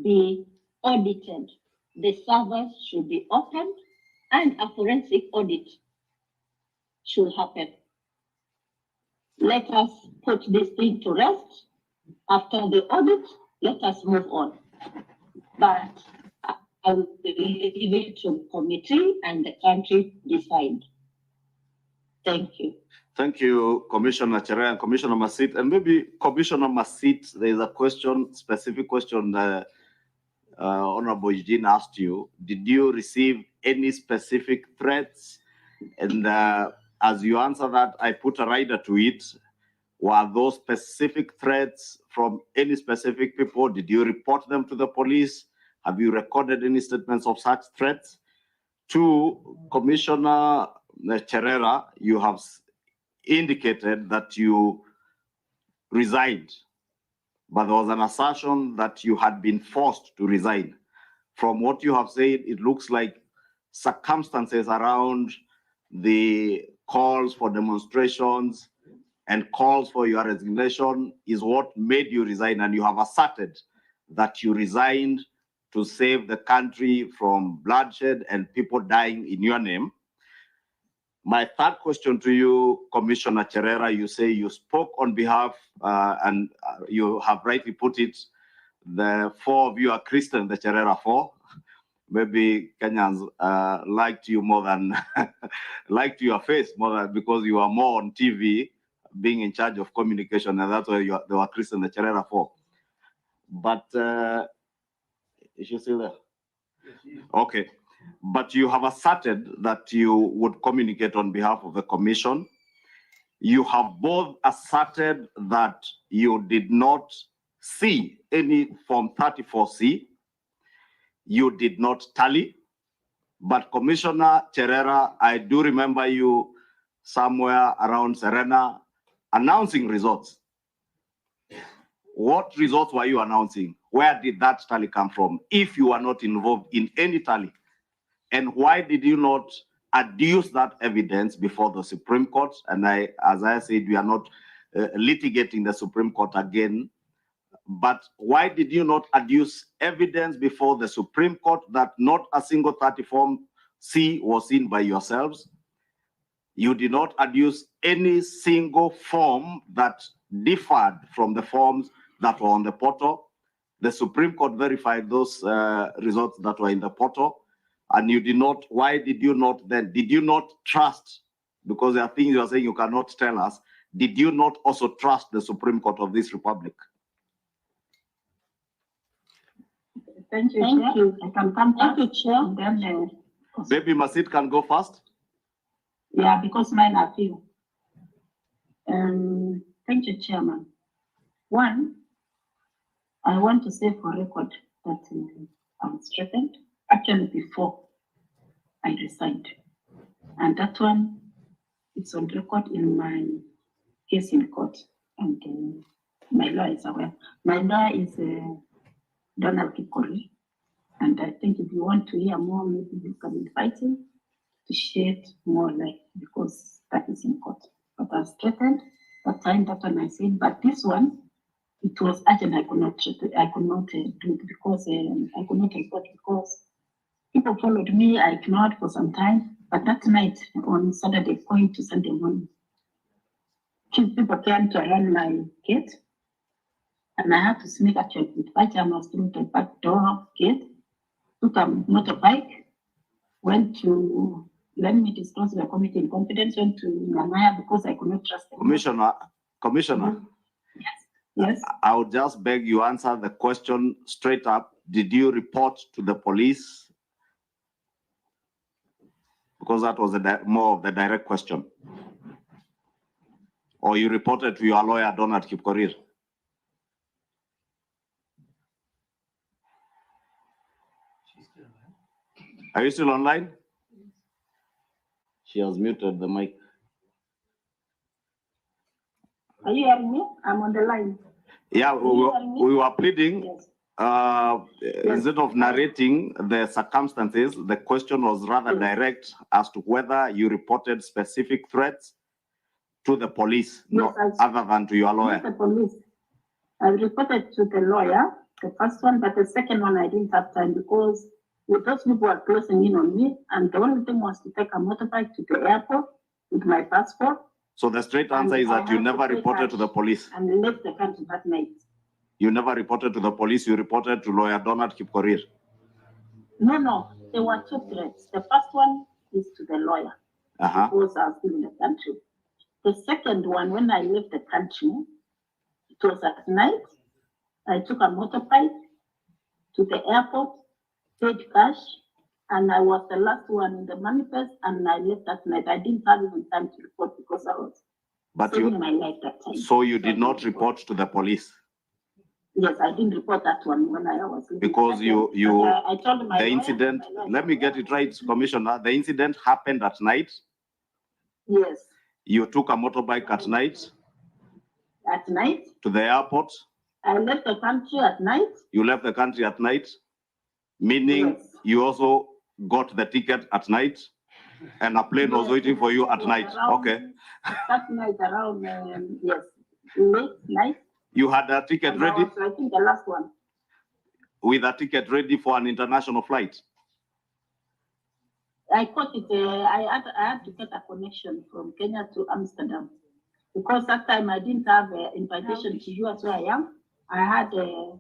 be audited. The servers should be opened and a forensic audit should happen. Let us put this thing to rest. After the audit, let us move on. But I will leave it to the committee and the country decide. Thank you. Thank you, Commissioner Cherera and Commissioner Masit. And maybe Commissioner Masit, there is a question, specific question Honorable Eugene asked you. Did you receive any specific threats? And as you answer that, I put a rider to it. Were those specific threats from any specific people? Did you report them to the police? Have you recorded any statements of such threats? To Commissioner Cherera, you have indicated that you resigned, but there was an assertion that you had been forced to resign. From what you have said, it looks like circumstances around the calls for demonstrations and calls for your resignation is what made you resign, and you have asserted that you resigned to save the country from bloodshed and people dying in your name. My third question to you, Commissioner Cherera, you say you spoke on behalf, and you have rightly put it, the four of you are Christian, the Cherera four. Maybe Kenyans liked you more than, liked your face more than, because you are more on TV, being in charge of communication, and that's why they were Christian, the Cherera four. But, is she still there? Yes, okay. But you have asserted that you would communicate on behalf of the commission. You have both asserted that you did not see any Form 34C. You did not tally. But Commissioner Cherera, I do remember you somewhere around Serena announcing results. What results were you announcing? Where did that tally come from, if you were not involved in any tally? And why did you not adduce that evidence before the Supreme Court? And as I said, we are not litigating the Supreme Court again. But why did you not adduce evidence before the Supreme Court that not a single 34C was seen by yourselves? You did not adduce any single form that differed from the forms that were on the portal. The Supreme Court verified those results that were in the portal. And you did not, why did you not then, did you not trust, because there are things you are saying you cannot tell us, did you not also trust the Supreme Court of this Republic? Thank you, Chair. I can come back. Thank you, Chair. Then, Maybe Masit can go first. Yeah, because mine are few. Thank you, Chairman. One, I want to say for record that I'm strengthened. Actually, before I resigned, and that one, it's on record in my case in court, and my lawyer is aware. My lawyer is Donald Kikori, and I think if you want to hear more, maybe you can invite him to shed more light, because that is in court. But I was threatened that time, that one I said, but this one, it was urgent. I could not do it because I could not report because people followed me. I ignored for some time, but that night on Saturday, going to Sunday morning, people came to run my gate, and I had to sneak actually with pajamas through the back door gate, took a motorbike, went to, let me discuss the committee in confidence, went to Nanaya because I could not trust them. Commissioner. Yes. I would just beg you answer the question straight up. Did you report to the police? Because that was more of the direct question. Or you reported to your lawyer, Donald Kipkorir? Are you still online? She has muted the mic. Are you hearing me? I'm on the line. Yeah, we were pleading. Yes. Instead of narrating the circumstances, the question was rather direct as to whether you reported specific threats to the police, Yes, other than to your lawyer. Not the police. I reported to the lawyer The first one, but the second one I didn't have time because those people were closing in on me, and the only thing was to take a motorbike to the airport with my passport. So the straight answer is that you never reported to the police. And left the country that night. You never reported to the police. You reported to lawyer Donald Kipkorir. No. There were two threats. The first one is to the lawyer because I was in the country. The second one, when I left the country, it was at night. I took a motorbike to the airport, paid cash, and I was the last one in the manifest, and I left that night. I didn't have even time to report because I was saving my life that time. So you did not report to the police? Yes, I didn't report that one when I was leaving. Because I told my the incident, let me get it right, Commissioner, the incident happened at night? Yes. You took a motorbike at night? At night? To the airport? I left the country at night. You left the country at night? Meaning you also got the ticket at night? And a plane was waiting for you at night? Okay. That night around, yes, late night. You had a ticket ready? I think the last one. With a ticket ready for an international flight? I caught it. I had to get a connection from Kenya to Amsterdam because that time I didn't have an invitation to US where I am. I had a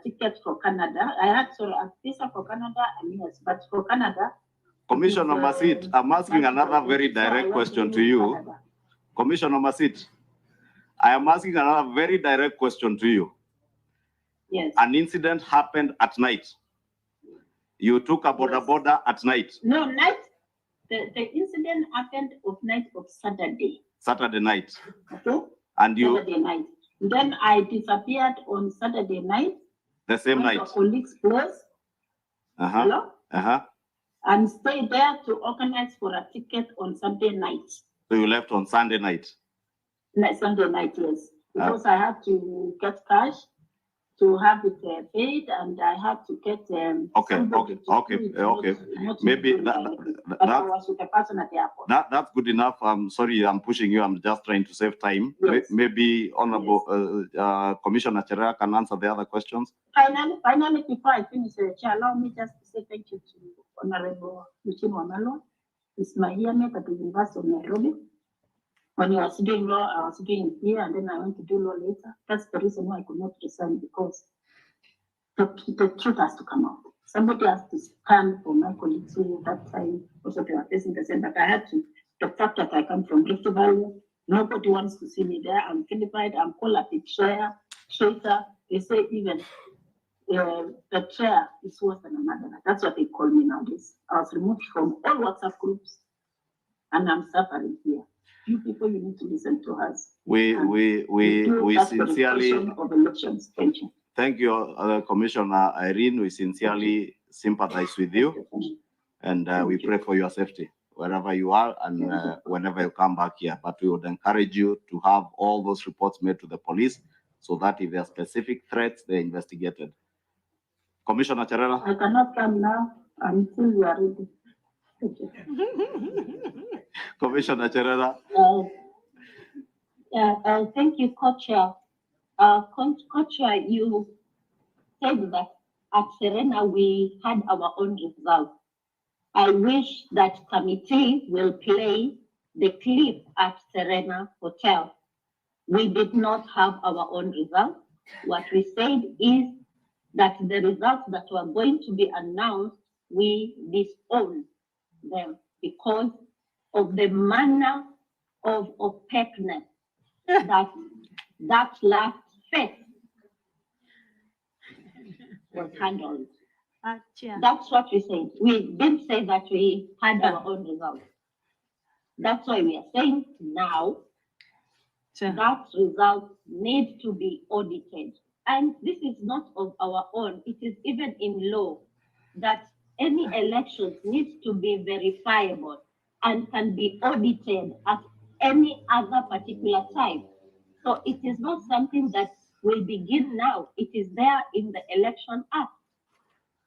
ticket for Canada. I had a visa for Canada and US, but for Canada. Commissioner Masit, I'm asking another very direct question to you. Canada. Commissioner Masit, I am asking another very direct question to you. Yes. An incident happened at night. You took a border at night. No, night. The incident happened of night of Saturday. Saturday night. Okay. And you. Saturday night. Then I disappeared on Saturday night. The same night. To a colleague's place. Hello? And stayed there to organize for a ticket on Sunday night. So you left on Sunday night? Sunday night, yes. Because I had to get cash to have it paid, and I had to get okay. Maybe I was with the person at the airport. That's good enough. I'm sorry, I'm pushing you. I'm just trying to save time. Yes. Maybe Honorable Commissioner Cherera can answer the other questions. Finally, before I finish, Chair, allow me just to say thank you to Honorable Eugene Wamalo. He's my yearmate at the University of Nairobi. When he was doing law, I was doing here, and then I went to do law later. That's the reason why I could not resign, because the truth has to come out. Somebody has to stand for my colleagues who at that time also they were facing the same. But I had to, the fact that I come from Rift Valley, nobody wants to see me there. I'm vilified, I'm called a betrayer, traitor. They say even the chair is worse than a murderer. That's what they call me nowadays. I was removed from all WhatsApp groups, and I'm suffering here. You people, you need to listen to us. We sincerely thank you, Commissioner Irene. We sincerely sympathize with you, and we pray for your safety wherever you are and whenever you come back here. But we would encourage you to have all those reports made to the police so that if there are specific threats, they're investigated. Commissioner Cherera? I cannot come now until you are ready. Commissioner Cherera. Thank you, Co-Chair. Co-Chair, you said that at Cherera we had our own results. I wish that committee will play the clip at Cherera Hotel. We did not have our own results. What we said is that the results that were going to be announced, we disown them because of the manner of opaqueness that last phase was handled. That's what we said. We didn't say that we had our own results. That's why we are saying now that result needs to be audited. And this is not of our own. It is even in law that any elections needs to be verifiable and can be audited at any other particular time. So it is not something that will begin now. It is there in the Election Act.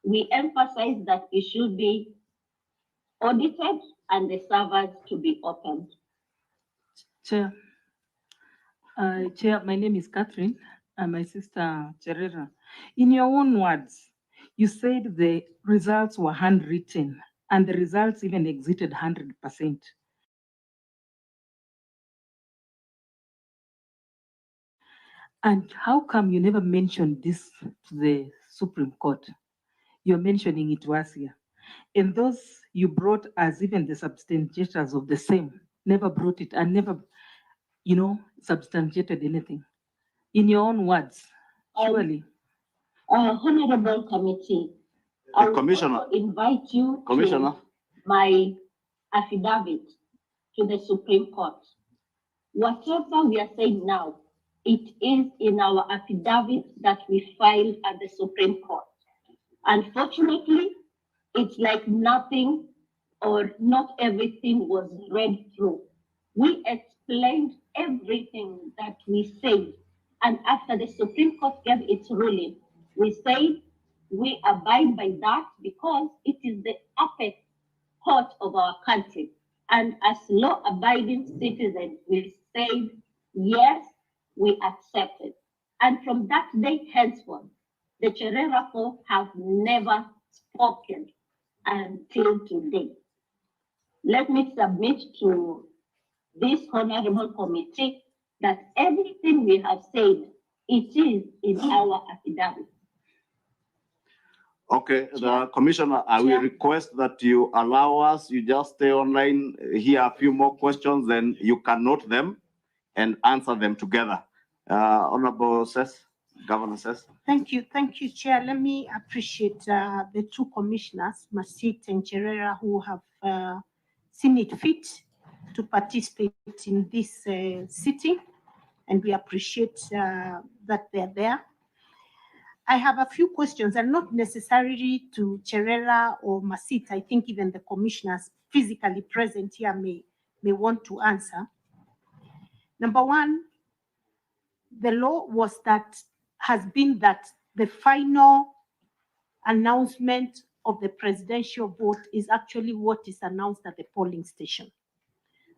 We emphasize that it should be audited and the servers to be opened. Chair, my name is Catherine and my sister Cherera. In your own words, you said the results were handwritten and the results even exceeded 100%. And how come you never mentioned this to the Supreme Court? You're mentioning it to us here. And those you brought as even the substantiators of the same never brought it and never, substantiated anything. In your own words, surely. Honorable Committee, I will Commissioner. also invite you Commissioner. to my affidavit to the Supreme Court. Whatever we are saying now, it is in our affidavit that we filed at the Supreme Court. Unfortunately, it's like nothing or not everything was read through. We explained everything that we said. And after the Supreme Court gave its ruling, we said we abide by that because it is the apex court of our country. And as law-abiding citizens, we said, yes, we accept it. And from that day henceforth, the Cherera folk have never spoken until today. Let me submit to this honorable committee that everything we have said, it is in our affidavit. Okay, the Commissioner, I will request that you allow us, you just stay online, hear a few more questions, then you can note them and answer them together. Honorable says, Governor says. Thank you, Chair. Let me appreciate the two commissioners, Masit and Cherera, who have seen it fit to participate in this sitting, and we appreciate that they're there. I have a few questions, and not necessarily to Cherera or Masit. I think even the commissioners physically present here may want to answer. Number one, the law has been that the final announcement of the presidential vote is actually what is announced at the polling station.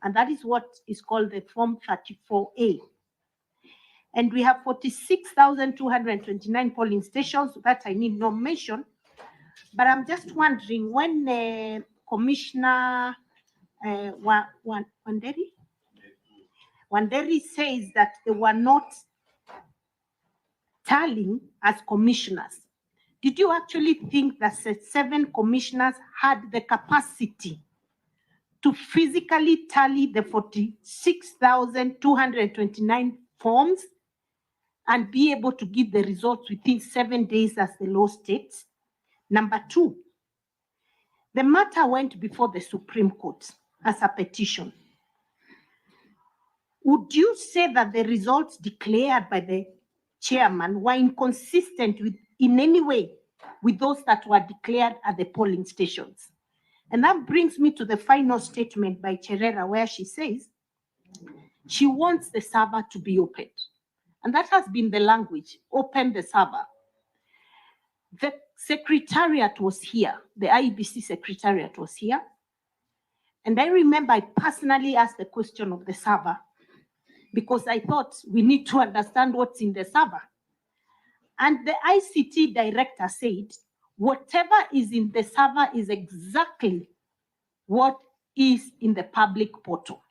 And that is what is called the Form 34A. And we have 46,229 polling stations that I need not mention. But I'm just wondering, when Commissioner Wanderi says that they were not tallying as commissioners, did you actually think that 7 commissioners had the capacity to physically tally the 46,229 forms and be able to give the results within 7 days as the law states? Number 2, the matter went before the Supreme Court as a petition. Would you say that the results declared by the chairman were inconsistent in any way with those that were declared at the polling stations? And that brings me to the final statement by Cherera, where she says she wants the server to be opened. And that has been the language, open the server. The secretariat was here, the IEBC secretariat was here. And I remember I personally asked the question of the server because I thought we need to understand what's in the server. And the ICT director said, whatever is in the server is exactly what is in the public portal.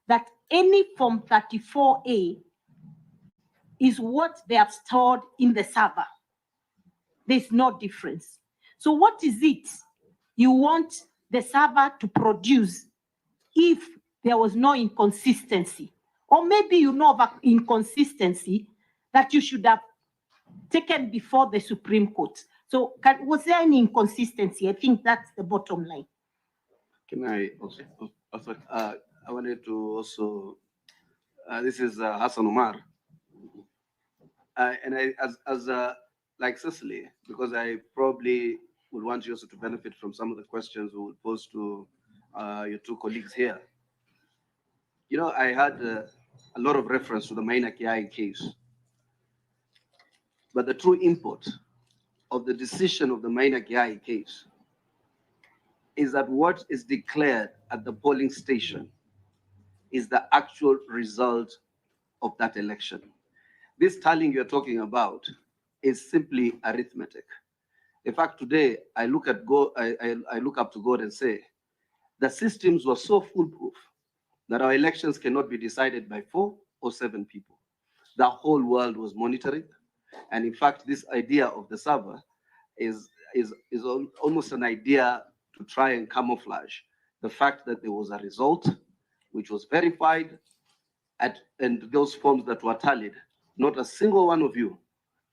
That any Form 34A is what they have stored in the server. There's no difference. So what is it you want the server to produce if there was no inconsistency? Or maybe you know of an inconsistency that you should have taken before the Supreme Court. So was there any inconsistency? I think that's the bottom line. Can I also I wanted to also, this is Hassan Omar. And I, as like Cecily, because I probably would want you also to benefit from some of the questions we would pose to your two colleagues here. You know, I had a lot of reference to the Maina Kiai case. But the true import of the decision of the Maina Kiai case is that what is declared at the polling station is the actual result of that election. This tallying you're talking about is simply arithmetic. In fact, today I look at God, I look up to God and say, the systems were so foolproof that our elections cannot be decided by 4 or 7 people. The whole world was monitoring. And in fact, this idea of the server is almost an idea to try and camouflage the fact that there was a result which was verified and those forms that were tallied. Not a single one of you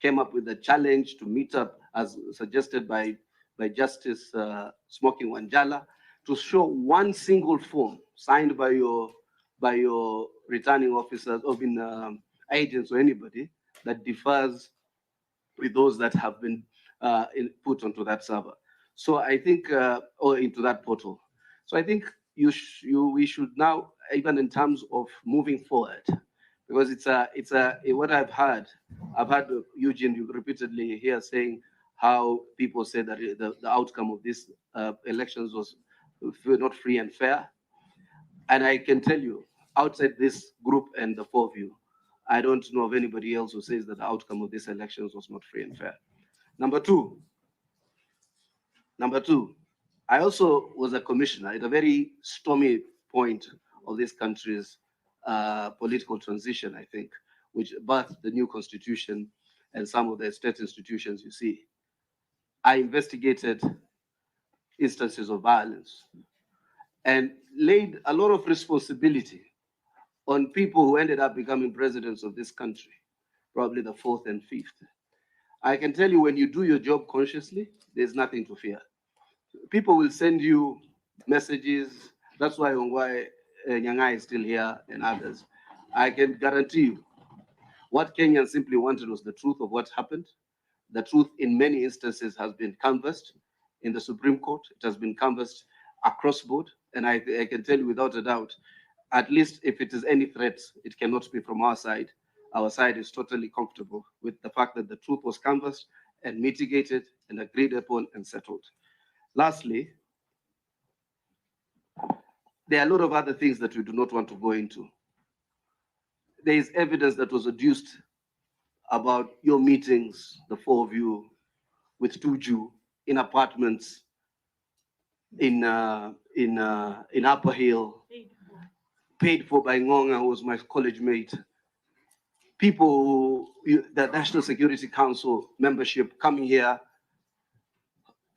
came up with a challenge to meet up, as suggested by Justice Smoking Wanjala, to show one single form signed by your returning officers or agents or anybody that differs with those that have been put onto that server. So I think, or into that portal. So I think we should now, even in terms of moving forward, because what I've heard Eugene repeatedly here saying how people say that the outcome of these elections was not free and fair. And I can tell you, outside this group and the 4 of you, I don't know of anybody else who says that the outcome of these elections was not free and fair. Number two, I also was a commissioner at a very stormy point of this country's political transition, I think, which birthed the new constitution and some of the state institutions you see. I investigated instances of violence and laid a lot of responsibility on people who ended up becoming presidents of this country, probably the 4th and 5th. I can tell you, when you do your job consciously, there's nothing to fear. People will send you messages. That's why Ongwae Nyangai is still here and others. I can guarantee you, what Kenyans simply wanted was the truth of what happened. The truth in many instances has been canvassed in the Supreme Court. It has been canvassed across board. And I can tell you without a doubt, at least if it is any threat, it cannot be from our side. Our side is totally comfortable with the fact that the truth was canvassed and mitigated and agreed upon and settled. Lastly, there are a lot of other things that we do not want to go into. There is evidence that was adduced about your meetings, the 4 of you, with Tuju in apartments in Upper Hill, paid for by Ngonga, who was my college mate. People, the National Security Council membership coming here.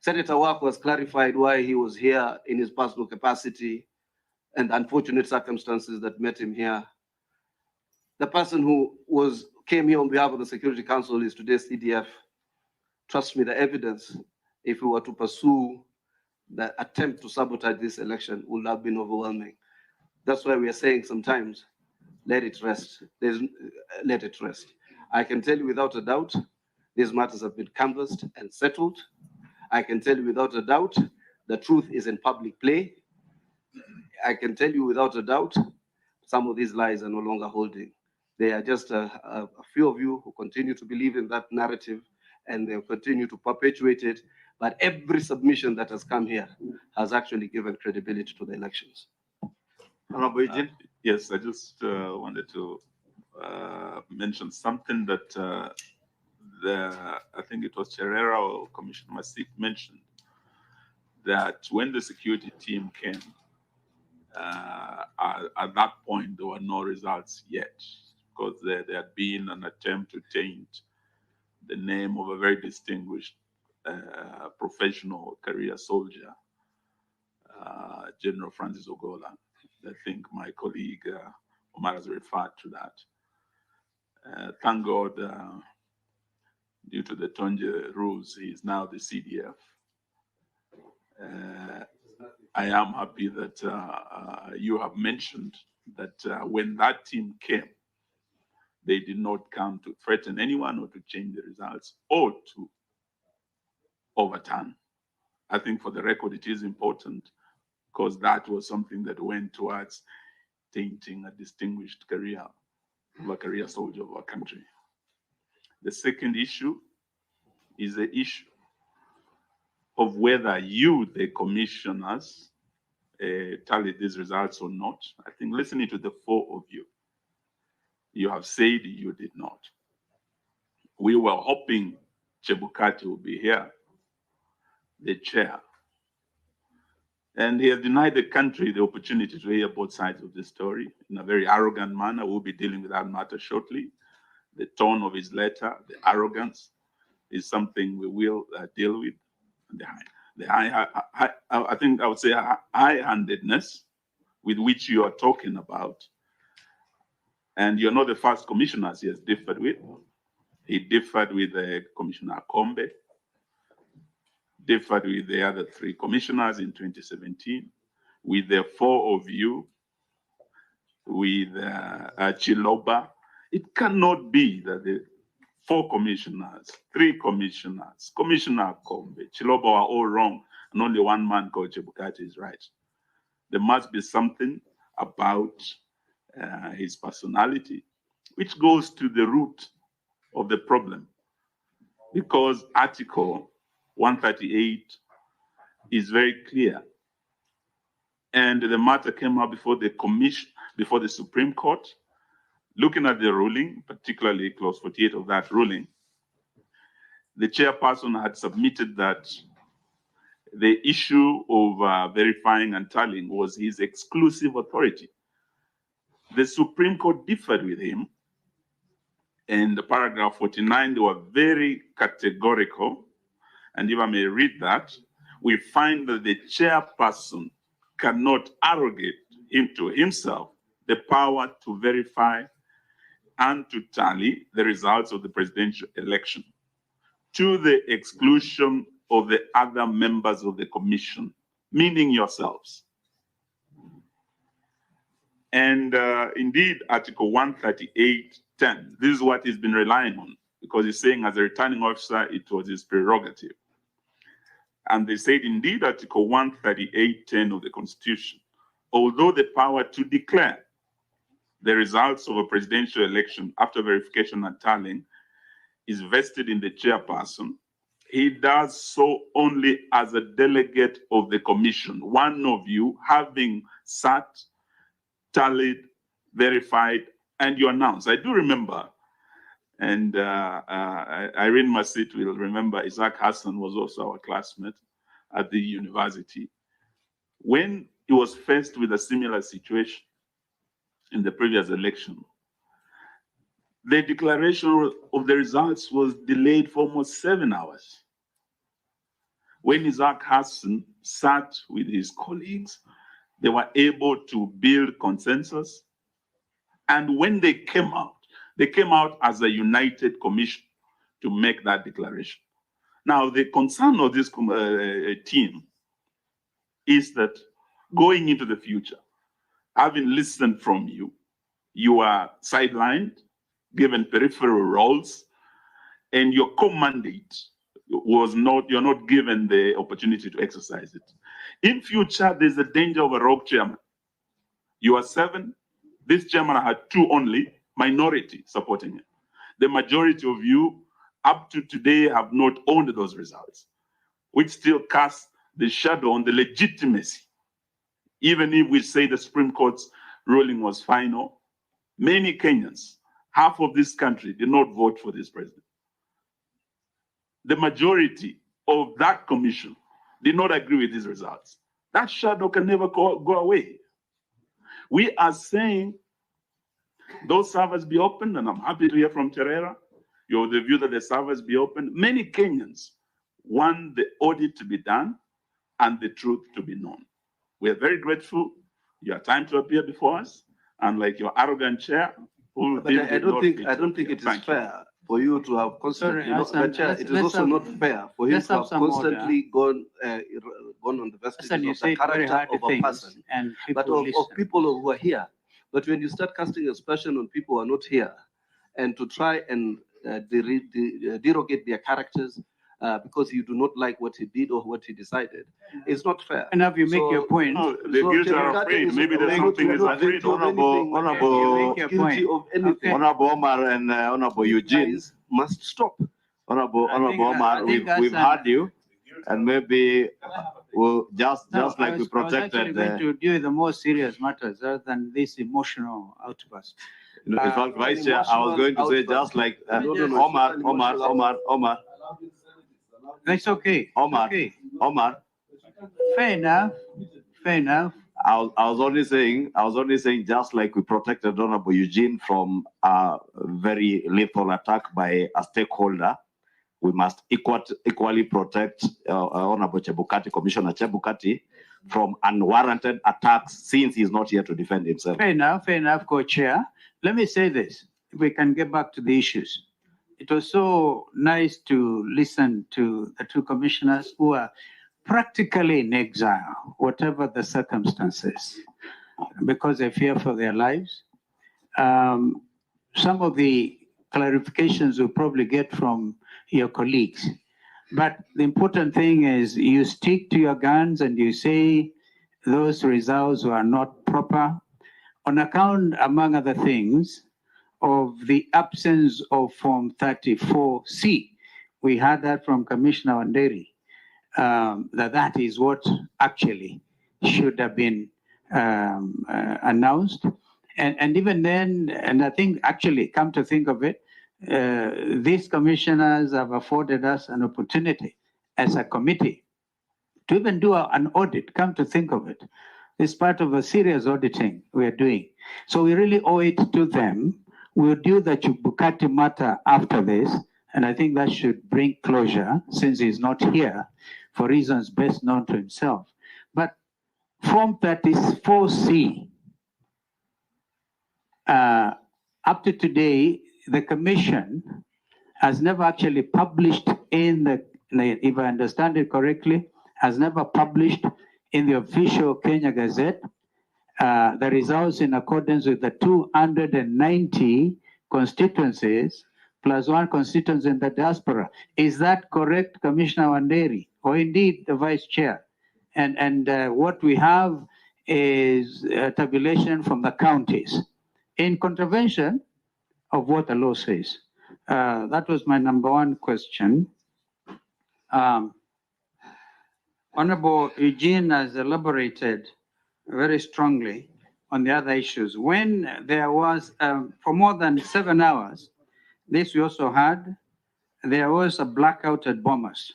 Senator Wako has clarified why he was here in his personal capacity and unfortunate circumstances that met him here. The person who came here on behalf of the Security Council is today's CDF. Trust me, the evidence, if we were to pursue the attempt to sabotage this election, would have been overwhelming. That's why we are saying sometimes, let it rest. Let it rest. I can tell you without a doubt, these matters have been canvassed and settled. I can tell you without a doubt, the truth is in public play. I can tell you without a doubt, some of these lies are no longer holding. They are just a few of you who continue to believe in that narrative, and they'll continue to perpetuate it. But every submission that has come here has actually given credibility to the elections. Honorable Eugene? Yes, I just wanted to mention something that I think it was Cherera or Commissioner Masik mentioned, that when the security team came, at that point, there were no results yet, because there had been an attempt to taint the name of a very distinguished professional career soldier, General Francis Ogola. I think my colleague Omar has referred to that. Thank God, due to the Tonje rules, he is now the CDF. I am happy that you have mentioned that when that team came, they did not come to threaten anyone or to change the results or to overturn. I think for the record, it is important, because that was something that went towards tainting a distinguished career of a career soldier of our country. The second issue is the issue of whether you, the commissioners, tallied these results or not. I think listening to the 4 of you, you have said you did not. We were hoping Chebukati will be here, the chair. And he has denied the country the opportunity to hear both sides of the story in a very arrogant manner. We'll be dealing with that matter shortly. The tone of his letter, the arrogance, is something we will deal with. I think I would say high-handedness with which you are talking about. And you're not the first commissioners he has differed with. He differed with Commissioner Kombe, differed with the other 3 commissioners in 2017, with the 4 of you, with Chiloba. It cannot be that the 4 commissioners, 3 commissioners, Commissioner Kombe, Chiloba are all wrong, and only one man called Chebukati is right. There must be something about his personality, which goes to the root of the problem. Because Article 138 is very clear. And the matter came up before the commission, before the Supreme Court. Looking at the ruling, particularly clause 48 of that ruling, the chairperson had submitted that the issue of verifying and tallying was his exclusive authority. The Supreme Court differed with him. In the paragraph 49, they were very categorical. And if I may read that, we find that the chairperson cannot arrogate to himself the power to verify and to tally the results of the presidential election to the exclusion of the other members of the commission, meaning yourselves. And indeed, Article 138.10, this is what he's been relying on, because he's saying as a returning officer, it was his prerogative. And they said, indeed, Article 138.10 of the Constitution, although the power to declare the results of a presidential election after verification and tallying is vested in the chairperson, he does so only as a delegate of the commission, one of you having sat, tallied, verified, and you announced. I do remember, and Irene Masit will remember, Isaac Hassan was also our classmate at the university. When he was faced with a similar situation in the previous election, the declaration of the results was delayed for almost 7 hours. When Isaac Hassan sat with his colleagues, they were able to build consensus. And when they came out as a united commission to make that declaration. Now, the concern of this team is that going into the future, having listened from you, you are sidelined, given peripheral roles, and your co-mandate was not, you're not given the opportunity to exercise it. In future, there's a danger of a rogue chairman. You are 7, this chairman had 2 only, minority supporting him. The majority of you, up to today, have not owned those results, which still casts the shadow on the legitimacy. Even if we say the Supreme Court's ruling was final, many Kenyans, half of this country, did not vote for this president. The majority of that commission did not agree with these results. That shadow can never go away. We are saying those servers be opened, and I'm happy to hear from Cherera, you have the view that the servers be opened. Many Kenyans want the audit to be done and the truth to be known. We are very grateful. You have time to appear before us, and like your arrogant chair, but I don't think it is fair for you to have constantly. It is also not fair for him to have constantly gone on the vestiges of the character of a person, but of people who are here. But when you start casting aspersion on people who are not here, and to try and derogate their characters because you do not like what he did or what he decided, it's not fair. And if you make your point, no, the guilty are afraid. Maybe there's something is afraid. Honorable Omar and Honorable Eugene must stop. Honorable Omar, we've had you, and maybe we'll just like we protected. Going to deal with the more serious matters rather than this emotional outburst. In fact, Vice Chair, I was going to say just like Omar, That's okay. Omar, Okay. Omar, Fair enough. Fair enough. I was only saying, just like we protected Honorable Eugene from a very lethal attack by a stakeholder, we must equally protect Honorable Chebukati, Commissioner Chebukati, from unwarranted attacks since he's not here to defend himself. Fair enough, co-chair. Let me say this, if we can get back to the issues. It was so nice to listen to the two commissioners who are practically in exile, whatever the circumstances, because they fear for their lives. Some of the clarifications we'll probably get from your colleagues. But the important thing is you stick to your guns and you say those results were not proper on account, among other things, of the absence of Form 34C. We heard that from Commissioner Wanderi, that is what actually should have been announced. And even then, and I think actually, come to think of it, these commissioners have afforded us an opportunity as a committee to even do an audit. Come to think of it, it's part of a serious auditing we are doing. So we really owe it to them. We'll do the Chebukati matter after this, and I think that should bring closure since he's not here for reasons best known to himself. But Form 34C, up to today, the commission has never actually published in the, if I understand it correctly, has never published in the official Kenya Gazette the results in accordance with the 290 constituencies plus one constituency in the diaspora. Is that correct, Commissioner Wanderi, or indeed the Vice Chair? And what we have is a tabulation from the counties in contravention of what the law says. That was my number one question. Honorable Eugene has elaborated very strongly on the other issues. When there was, for more than 7 hours, this we also had, there was a blackout at Bomas.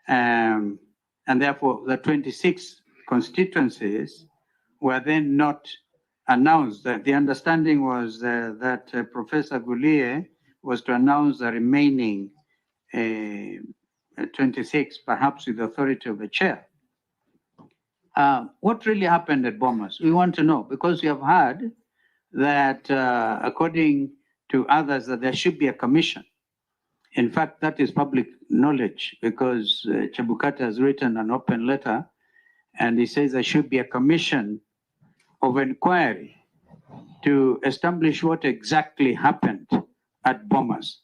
And therefore, the 26 constituencies were then not announced. The understanding was that Professor Gulie was to announce the remaining 26, perhaps with the authority of the chair. What really happened at Bomas? We want to know, because we have heard that according to others, that there should be a commission. In fact, that is public knowledge because Chebukati has written an open letter and he says there should be a commission of inquiry to establish what exactly happened at Bomas.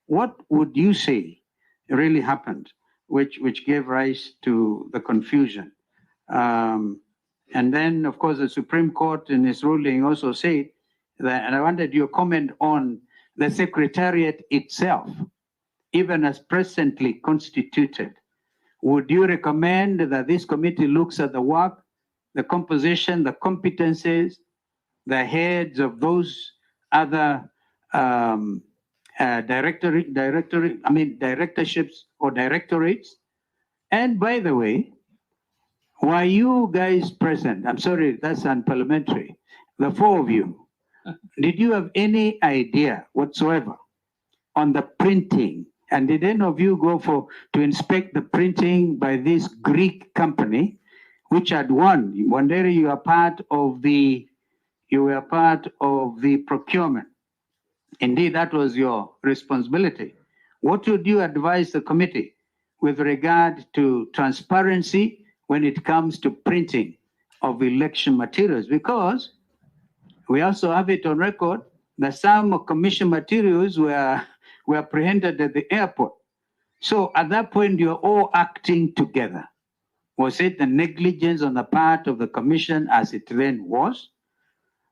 What would you say really happened, which gave rise to the confusion? And then, of course, the Supreme Court in its ruling also said that, and I wanted your comment on the Secretariat itself, even as presently constituted. Would you recommend that this committee looks at the work, the composition, the competencies, the heads of those other directorships or directorates? And by the way, were you guys present? I'm sorry, that's unparliamentary. The four of you, did you have any idea whatsoever on the printing? And did any of you go to inspect the printing by this Greek company, which had won? Wanderi, you were part of the procurement. Indeed, that was your responsibility. What would you advise the committee with regard to transparency when it comes to printing of election materials? Because we also have it on record that some commission materials were apprehended at the airport. So at that point, you're all acting together. Was it the negligence on the part of the commission as it then was?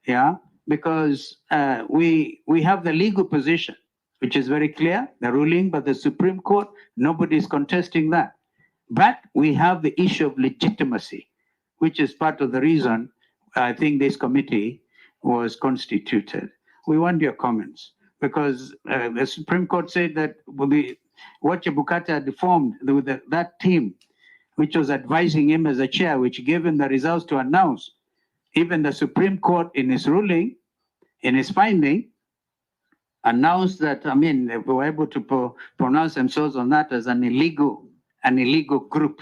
Yeah, because we have the legal position, which is very clear, the ruling by the Supreme Court, nobody's contesting that. But we have the issue of legitimacy, which is part of the reason I think this committee was constituted. We want your comments because the Supreme Court said that what Chebukati had formed with that team, which was advising him as a chair, which gave him the results to announce. Even the Supreme Court, in his ruling, in his finding, announced that, they were able to pronounce themselves on that as an illegal group.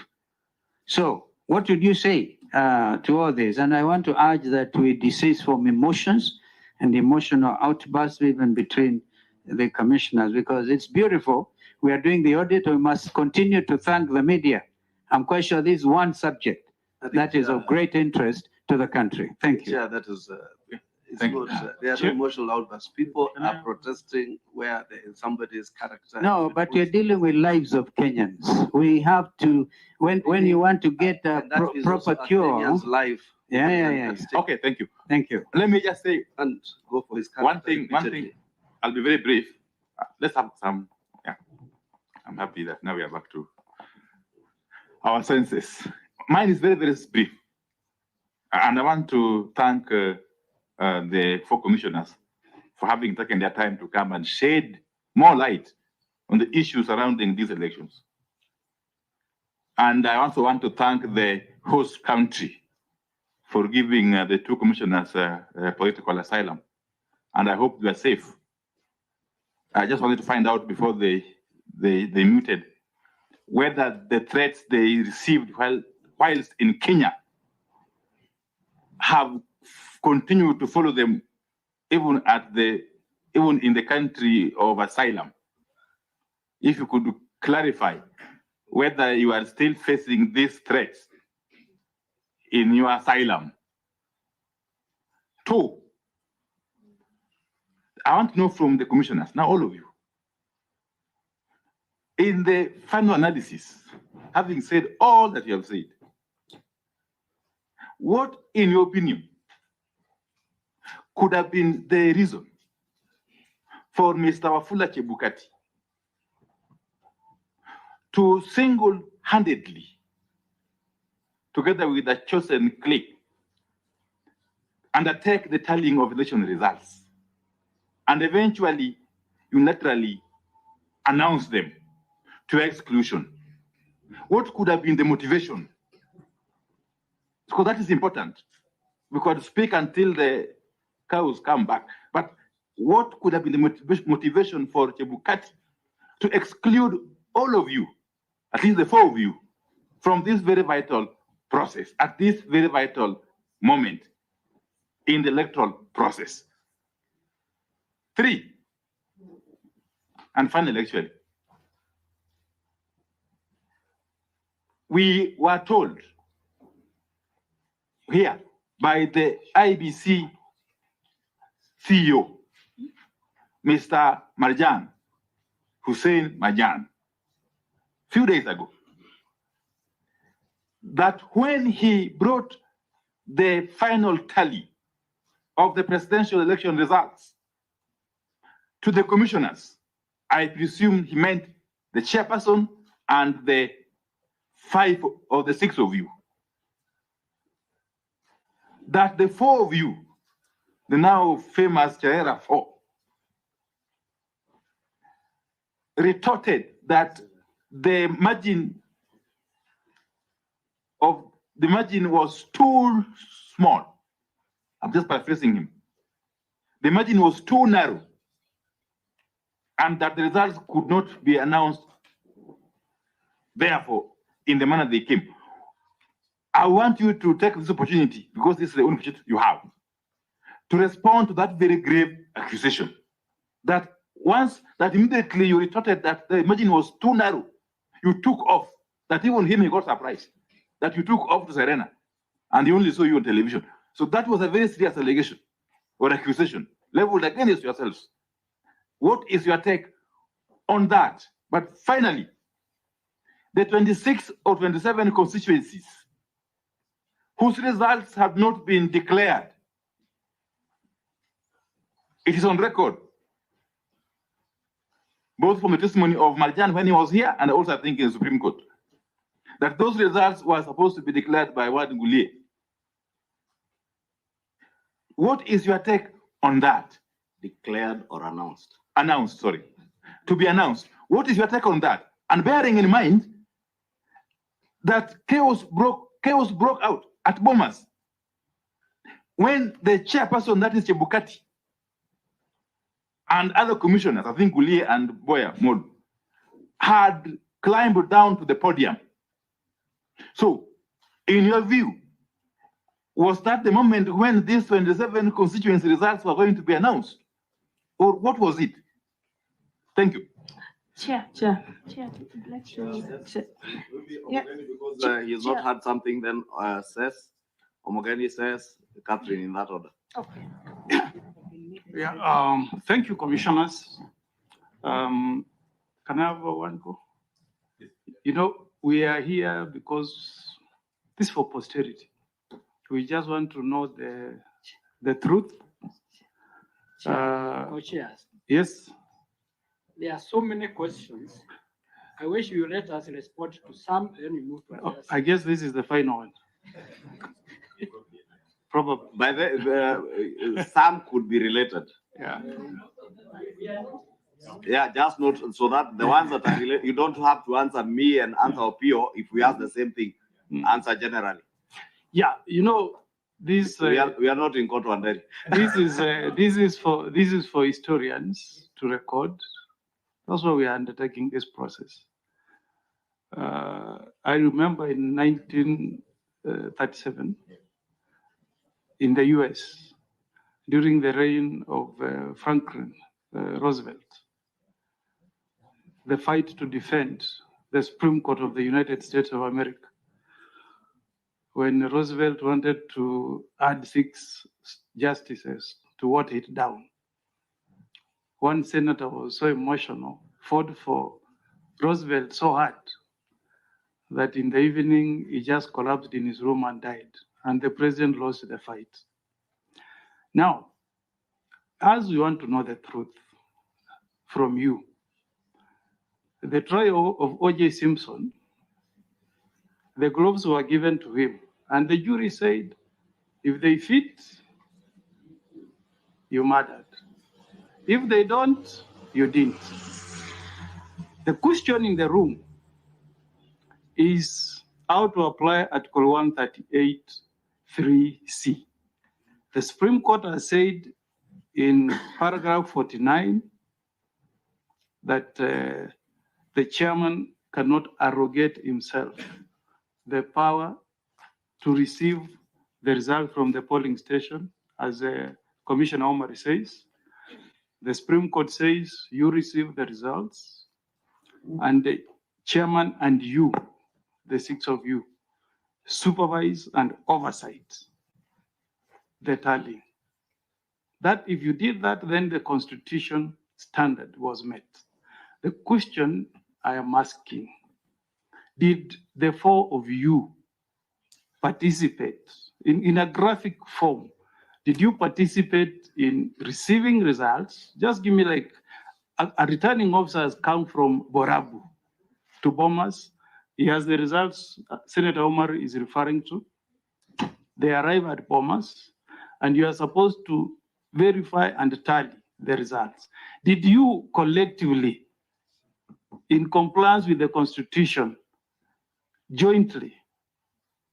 So what would you say to all this? And I want to urge that we desist from emotions and emotional outbursts even between the commissioners, because it's beautiful. We are doing the audit. We must continue to thank the media. I'm quite sure this is one subject that is of great interest to the country. Thank you. Yeah, that is. It's not, there are no emotional outbursts. People are protesting where there is somebody's character. No, but we're dealing with lives of Kenyans. We have to, when you want to get a proper cure. Kenyan's life. Yeah. Okay, thank you. Thank you. Let me just say and go for his one thing. I'll be very brief. Let's have some. Yeah, I'm happy that now we are back to our senses. Mine is very, very brief, and I want to thank the 4 commissioners for having taken their time to come and shed more light on the issues surrounding these elections. And I also want to thank the host country for giving the 2 commissioners political asylum. And I hope they are safe. I just wanted to find out before they muted whether the threats they received whilst in Kenya have continued to follow them even in the country of asylum. If you could clarify whether you are still facing these threats in your asylum. 2, I want to know from the commissioners, now all of you, in the final analysis, having said all that you have said, what, in your opinion, could have been the reason for Mr. Wafula Chebukati to single-handedly, together with a chosen clique, undertake the tallying of election results and eventually unilaterally announce them to exclusion? What could have been the motivation? Because that is important. We could speak until the cows come back. But what could have been the motivation for Chebukati to exclude all of you, at least the 4 of you, from this very vital process, at this very vital moment in the electoral process? 3, and finally, actually, we were told here by the IBC CEO, Mr. Marjan, Hussein Marjan, few days ago, that when he brought the final tally of the presidential election results to the commissioners, I presume he meant the chairperson and the 5 or the 6 of you, that the 4 of you, the now famous Cherera 4, retorted that the margin was too small. I'm just paraphrasing him. The margin was too narrow, and that the results could not be announced, therefore, in the manner they came. I want you to take this opportunity, because this is the only opportunity you have, to respond to that very grave accusation. That immediately you retorted that the margin was too narrow, you took off, that even him, he got surprised, that you took off to Cherera, and he only saw you on television. So that was a very serious allegation or accusation leveled against yourselves. What is your take on that? But finally, the 26 or 27 constituencies whose results have not been declared, it is on record, both from the testimony of Marjan when he was here and also I think in the Supreme Court, that those results were supposed to be declared by Ward Ngulie. What is your take on that? Declared or announced? Announced, sorry. To be announced. What is your take on that? And bearing in mind that chaos broke out at Bomas when the chairperson, that is Chebukati, and other commissioners, I think Gulie and Boya Mod, had climbed down to the podium. So, in your view, was that the moment when these 27 constituency results were going to be announced? Or what was it? Thank you. Chair. Yeah. Because he's not had something, then says, Omogeni says, Catherine, in that order. Okay. Yeah, thank you, commissioners. Can I have one go? You know, we are here because this is for posterity. We just want to know the truth. Co-chairs, Yes. there are so many questions. I wish you let us respond to some, then we move to others. I guess this is the final one. Probably. By the some could be related. Yeah. Yeah, just note so that the ones that are related, you don't have to answer me and answer Opio if we ask the same thing. Answer generally. Yeah, you know, this we are not in court one day. This is for historians to record. That's why we are undertaking this process. I remember in 1937 in the US during the reign of Franklin Roosevelt, the fight to defend the Supreme Court of the United States of America. When Roosevelt wanted to add 6 justices to water it down, one senator was so emotional, fought for Roosevelt so hard that in the evening he just collapsed in his room and died, and the president lost the fight. Now, as we want to know the truth from you, the trial of O.J. Simpson, the gloves were given to him, and the jury said, if they fit, you murdered. If they don't, you didn't. The question in the room is how to apply Article 138(3)(c). The Supreme Court has said in paragraph 49 that the chairman cannot arrogate himself the power to receive the result from the polling station, as Commissioner Omar says. The Supreme Court says you receive the results, and the chairman and you, the 6 of you, supervise and oversight the tallying. That if you did that, then the constitution standard was met. The question I am asking, did the 4 of you participate in a graphic form? Did you participate in receiving results? Just give me like a returning officer has come from Borabu to Bomas. He has the results Senator Omar is referring to. They arrive at Bomas, and you are supposed to verify and tally the results. Did you collectively, in compliance with the Constitution, jointly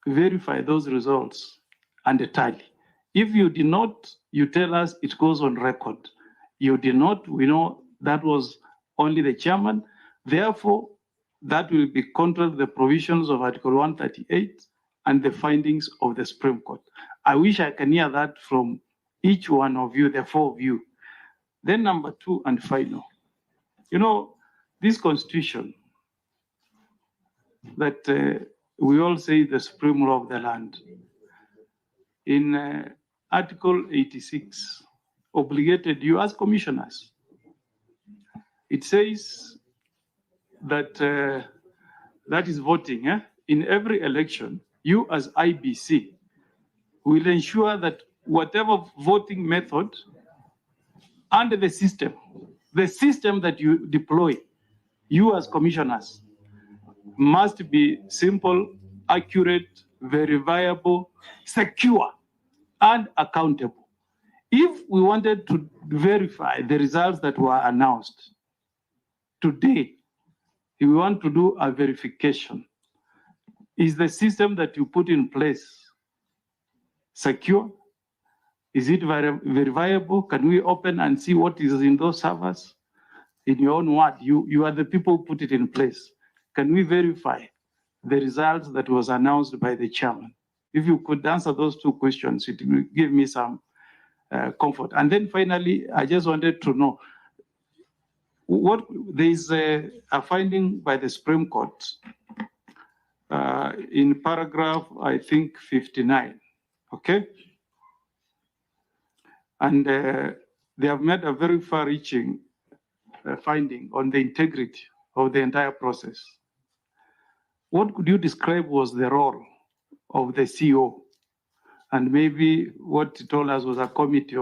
verify those results and tally? If you did not, you tell us it goes on record. You did not, we know that was only the chairman. Therefore, that will be contrary to the provisions of Article 138 and the findings of the Supreme Court. I wish I can hear that from each one of you, the 4 of you. Then number 2 and final. You know, this constitution that we all say the supreme law of the land. In Article 86, obligated you as commissioners. It says that that is voting. In every election, you as IBC will ensure that whatever voting method under the system that you deploy, you as commissioners, must be simple, accurate, verifiable, secure, and accountable. If we wanted to verify the results that were announced today if we want to do a verification, is the system that you put in place secure? Is it verifiable? Can we open and see what is in those servers? In your own word, you are the people who put it in place. Can we verify the results that was announced by the chairman? If you could answer those two questions, it will give me some comfort. And then finally, I just wanted to know, there is a finding by the Supreme Court in paragraph, I think, 59, okay? And they have made a very far-reaching finding on the integrity of the entire process. What could you describe was the role of the CEO? And maybe what he told us was a committee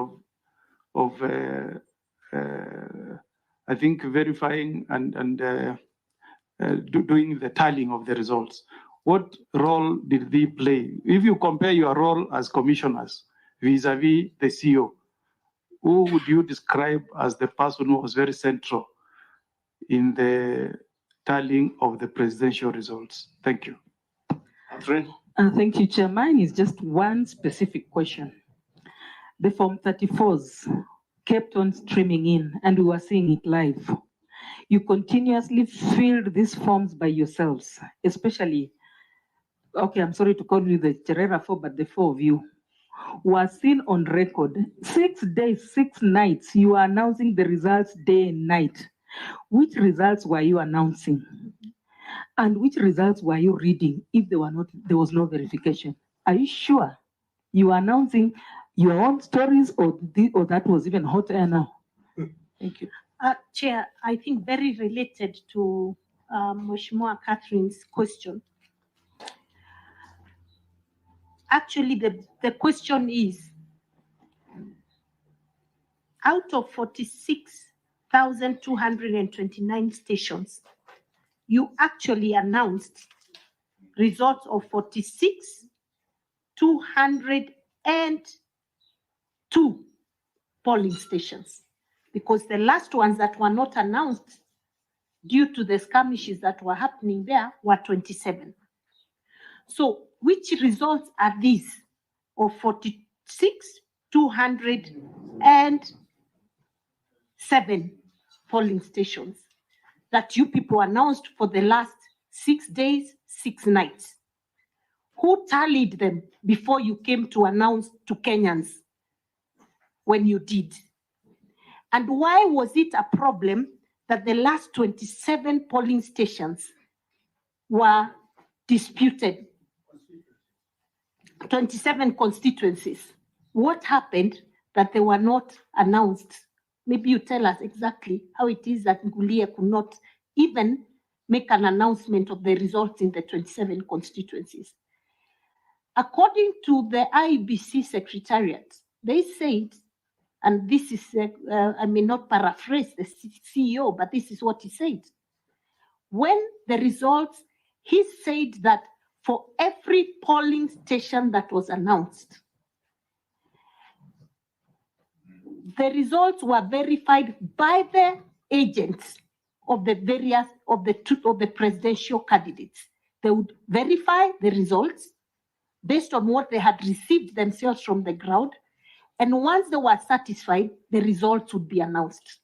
of I think, verifying and doing the tallying of the results. What role did they play? If you compare your role as commissioners vis-a-vis the CEO, who would you describe as the person who was very central in the tallying of the presidential results? Thank you. Catherine? Thank you, Chair. Mine is just one specific question. The Form 34s kept on streaming in, and we were seeing it live. You continuously filled these forms by yourselves, especially, okay, I'm sorry to call you the Cherera 4, but the 4 of you were seen on record. 6 days, 6 nights, you are announcing the results day and night. Which results were you announcing? And which results were you reading if there was no verification? Are you sure you are announcing your own stories, or that was even hot air now? Thank you. Chair, I think very related to Mheshimiwa Catherine's question. Actually, the question is, out of 46,229 stations, you actually announced results of 46,202 polling stations, because the last ones that were not announced due to the skirmishes that were happening there were 27. So which results are these of 46,207 polling stations that you people announced for the last 6 days, 6 nights? Who tallied them before you came to announce to Kenyans when you did? And why was it a problem that the last 27 polling stations were disputed? 27 constituencies. What happened that they were not announced? Maybe you tell us exactly how it is that Ngulia could not even make an announcement of the results in the 27 constituencies. According to the IBC Secretariat, they said, and this is, I may not paraphrase the CEO, but this is what he said. When the results, he said that for every polling station that was announced, the results were verified by the agents of the various of the presidential candidates. They would verify the results based on what they had received themselves from the ground, and once they were satisfied, the results would be announced.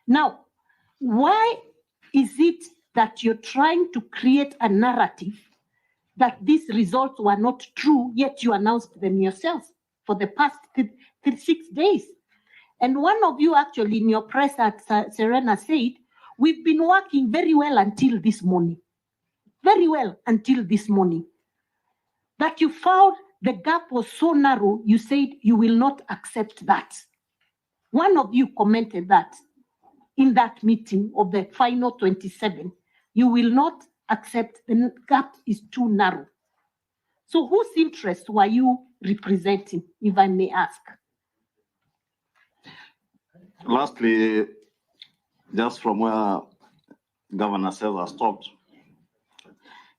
Now, why is it that you're trying to create a narrative that these results were not true, yet you announced them yourselves for the past 6 days? And one of you actually in your press at Cherera said, we've been working very well until this morning. Very well until this morning. That you found the gap was so narrow, you said you will not accept that. One of you commented that in that meeting of the final 27, you will not accept, the gap is too narrow. So whose interest were you representing, if I may ask? Lastly, just from where Governor Cesar stopped,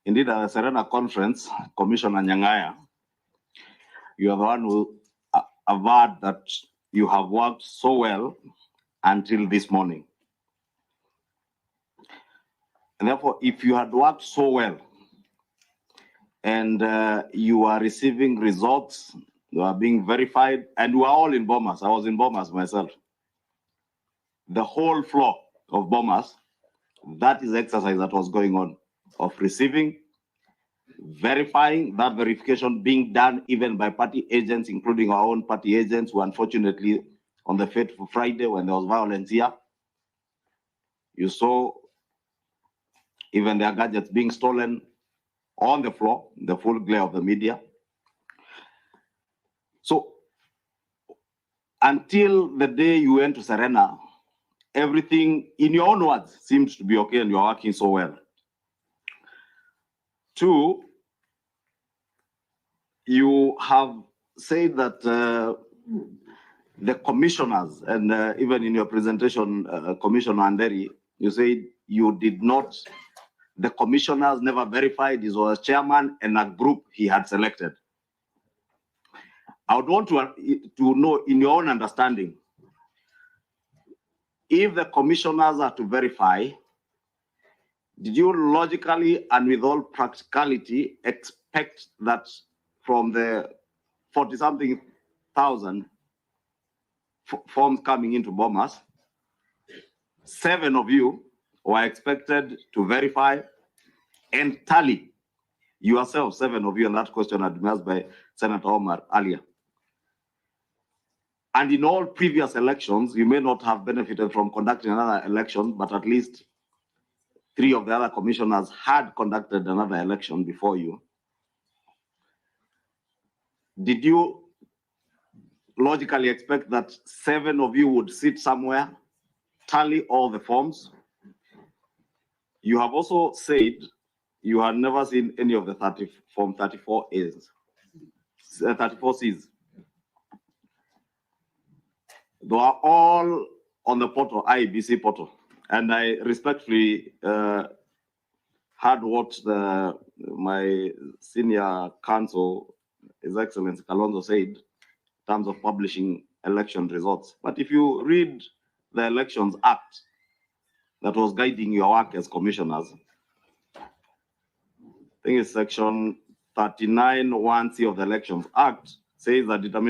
indeed, at the Cherera conference, Commissioner Nyang'aya, you are the one who averred that you have worked so well until this morning. And therefore, if you had worked so well and you are receiving results, you are being verified, and we are all in Bomas. I was in Bomas myself. The whole floor of Bomas, that is the exercise that was going on of receiving, verifying, that verification being done even by party agents, including our own party agents, who unfortunately on the fateful Friday when there was violence here, you saw even their gadgets being stolen on the floor, the full glare of the media. So until the day you went to Serena, everything, in your own words, seems to be okay and you're working so well. Two, you have said that the commissioners, and even in your presentation, Commissioner Anderi, you said you did not, the commissioners never verified he was chairman and a group he had selected. I would want to know, in your own understanding, if the commissioners are to verify, did you logically and with all practicality expect that from the 40-something thousand forms coming into Bomas, 7 of you were expected to verify and tally yourself, 7 of you, and that question had been asked by Senator Omar earlier. And in all previous elections, you may not have benefited from conducting another election, but at least 3 of the other commissioners had conducted another election before you. Did you logically expect that 7 of you would sit somewhere, tally all the forms? You have also said you had never seen any of the Form 34As, 34Cs. They are all on the portal, IEBC portal. And I respectfully heard what my senior counsel, His Excellency Kalonzo, said in terms of publishing election results. But if you read the Elections Act that was guiding your work as commissioners, I think it's section 39(1)(c) of the Elections Act, says that determination